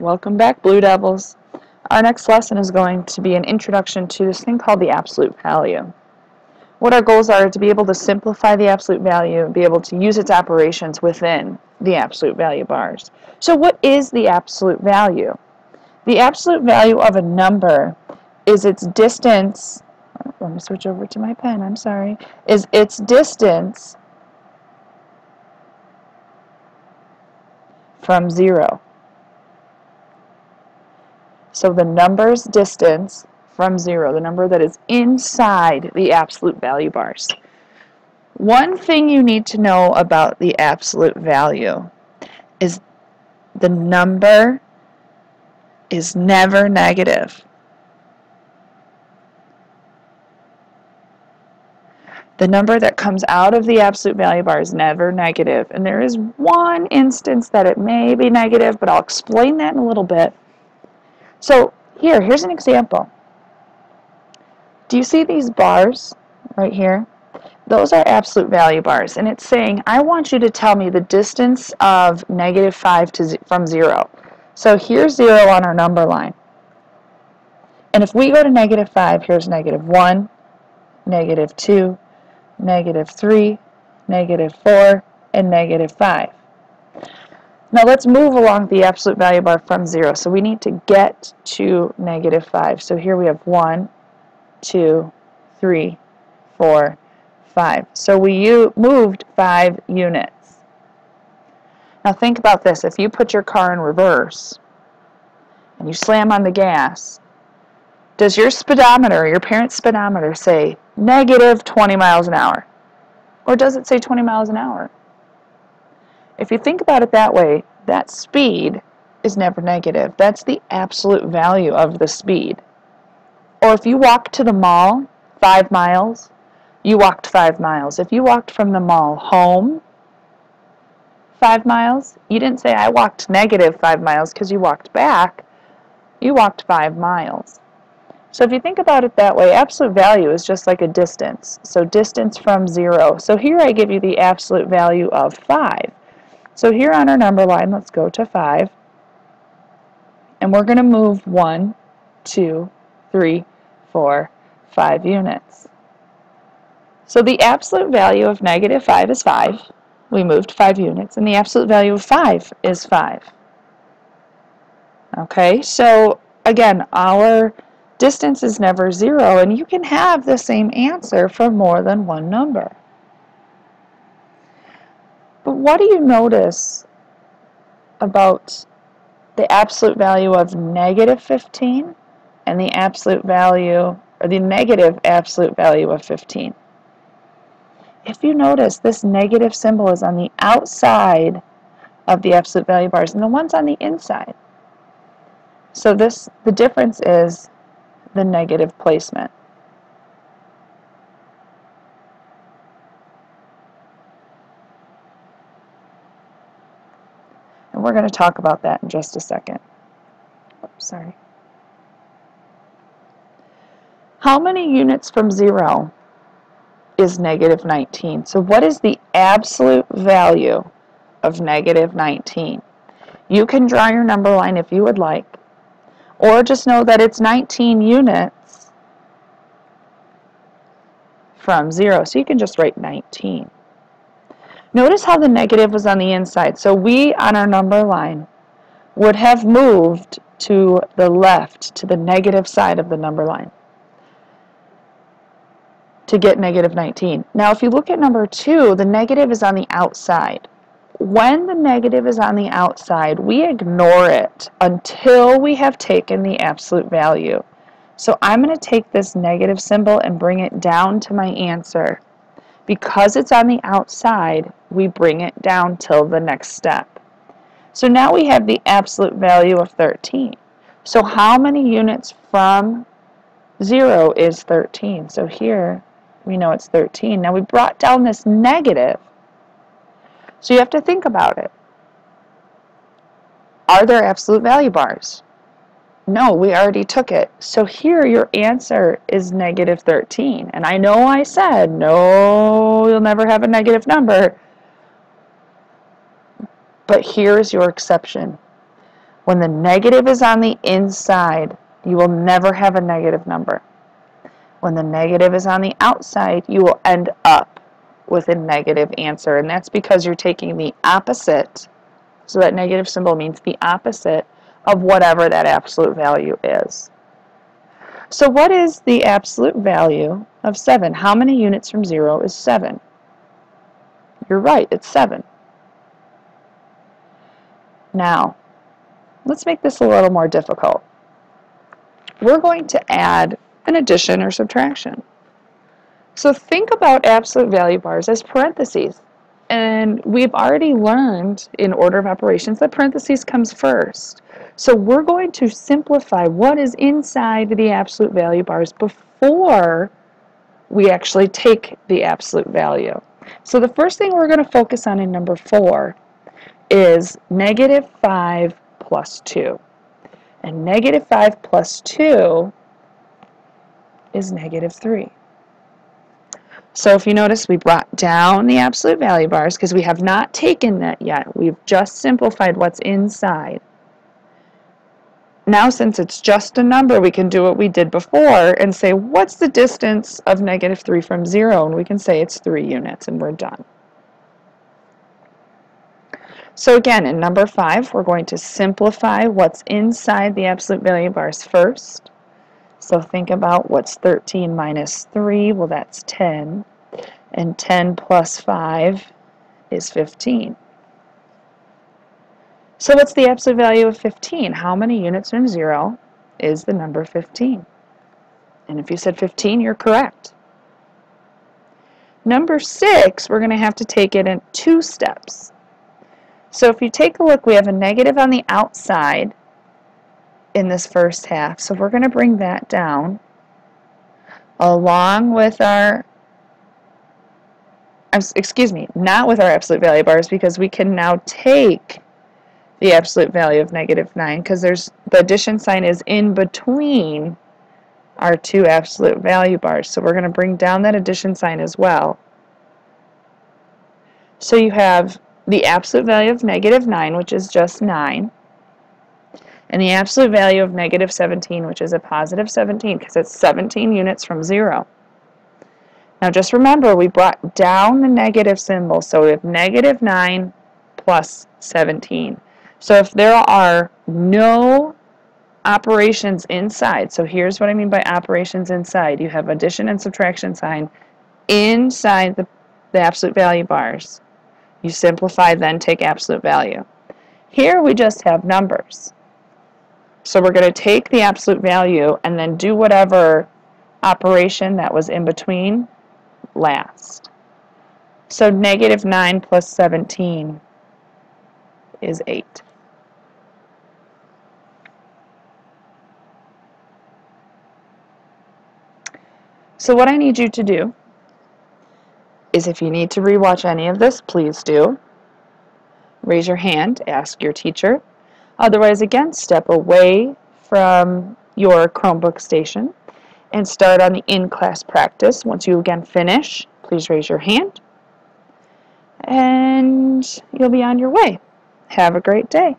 Welcome back, Blue Devils. Our next lesson is going to be an introduction to this thing called the absolute value. What our goals are to be able to simplify the absolute value and be able to use its operations within the absolute value bars. So what is the absolute value? The absolute value of a number is its distance, let me switch over to my pen, I'm sorry, is its distance from 0. So the number's distance from 0, the number that is inside the absolute value bars. One thing you need to know about the absolute value is the number is never negative. The number that comes out of the absolute value bar is never negative. And there is one instance that it may be negative, but I'll explain that in a little bit. So here's an example. Do you see these bars right here? Those are absolute value bars, and it's saying, I want you to tell me the distance of -5 from 0. So here's 0 on our number line. And if we go to -5, here's -1, -2, -3, -4, and -5. Now let's move along the absolute value bar from 0. So we need to get to -5. So here we have 1, 2, 3, 4, 5. So we moved 5 units. Now think about this. If you put your car in reverse and you slam on the gas, does your speedometer, your parent's speedometer, say -20 miles an hour? Or does it say 20 miles an hour? If you think about it that way, that speed is never negative. That's the absolute value of the speed. Or if you walk to the mall 5 miles, you walked 5 miles. If you walked from the mall home 5 miles, you didn't say I walked -5 miles because you walked back. You walked 5 miles. So if you think about it that way, absolute value is just like a distance. So distance from 0. So here I give you the absolute value of 5. So here on our number line, let's go to 5. And we're going to move 1, 2, 3, 4, 5 units. So the absolute value of -5 is 5. We moved 5 units. And the absolute value of 5 is 5. Okay, so again, our distance is never 0, and you can have the same answer for more than one number. But what do you notice about the absolute value of -15 and the absolute value, or the negative absolute value of 15? If you notice, this negative symbol is on the outside of the absolute value bars, and the one's on the inside. So the difference is the negative placement. And we're going to talk about that in just a second. Oops, sorry. How many units from 0 is -19? So what is the absolute value of -19? You can draw your number line if you would like, or just know that it's 19 units from 0. So you can just write 19. Notice how the negative was on the inside. So we, on our number line, would have moved to the left, to the negative side of the number line, to get -19. Now if you look at number 2, the negative is on the outside. When the negative is on the outside, we ignore it until we have taken the absolute value. So I'm going to take this negative symbol and bring it down to my answer. Because it's on the outside, we bring it down till the next step. So now we have the absolute value of 13. So how many units from 0 is 13? So here we know it's 13. Now we brought down this negative. So you have to think about it. Are there absolute value bars? No, we already took it. So here your answer is -13. And I know I said, no, you'll never have a negative number. But here's your exception. When the negative is on the inside, you will never have a negative number. When the negative is on the outside, you will end up with a negative answer. And that's because you're taking the opposite. So that negative symbol means the opposite of whatever that absolute value is. So what is the absolute value of 7? How many units from 0 is 7? You're right, it's 7. Now, let's make this a little more difficult. We're going to add an addition or subtraction. So think about absolute value bars as parentheses. And we've already learned in order of operations that parentheses comes first. So we're going to simplify what is inside the absolute value bars before we actually take the absolute value. So the first thing we're going to focus on in number 4 is negative 5 plus 2. And negative 5 plus 2 is negative 3. So if you notice, we brought down the absolute value bars because we have not taken that yet. We've just simplified what's inside. Now, since it's just a number, we can do what we did before and say, what's the distance of negative 3 from 0? And we can say it's 3 units, and we're done. So again, in number 5, we're going to simplify what's inside the absolute value bars first. So think about what's 13 minus 3. Well, that's 10. And 10 plus 5 is 15. So what's the absolute value of 15? How many units from 0 is the number 15? And if you said 15, you're correct. Number 6, we're going to have to take it in 2 steps. So if you take a look, we have a negative on the outside in this first half. So we're going to bring that down along with our, not with our absolute value bars, because we can now take the absolute value of negative 9 because the addition sign is in between our 2 absolute value bars. So we're going to bring down that addition sign as well. So you have the absolute value of negative 9, which is just 9, and the absolute value of negative 17, which is a positive 17, because it's 17 units from 0. Now just remember, we brought down the negative symbol, so we have negative 9 plus 17. So if there are no operations inside, so here's what I mean by operations inside. You have addition and subtraction sign inside the absolute value bars. You simplify, then take absolute value. Here we just have numbers. So we're going to take the absolute value and then do whatever operation that was in between last. So negative 9 plus 17 is 8. So what I need you to do is, if you need to rewatch any of this, please do. Raise your hand, ask your teacher. Otherwise, again, step away from your Chromebook station and start on the in-class practice. Once you again finish, please raise your hand and you'll be on your way. Have a great day.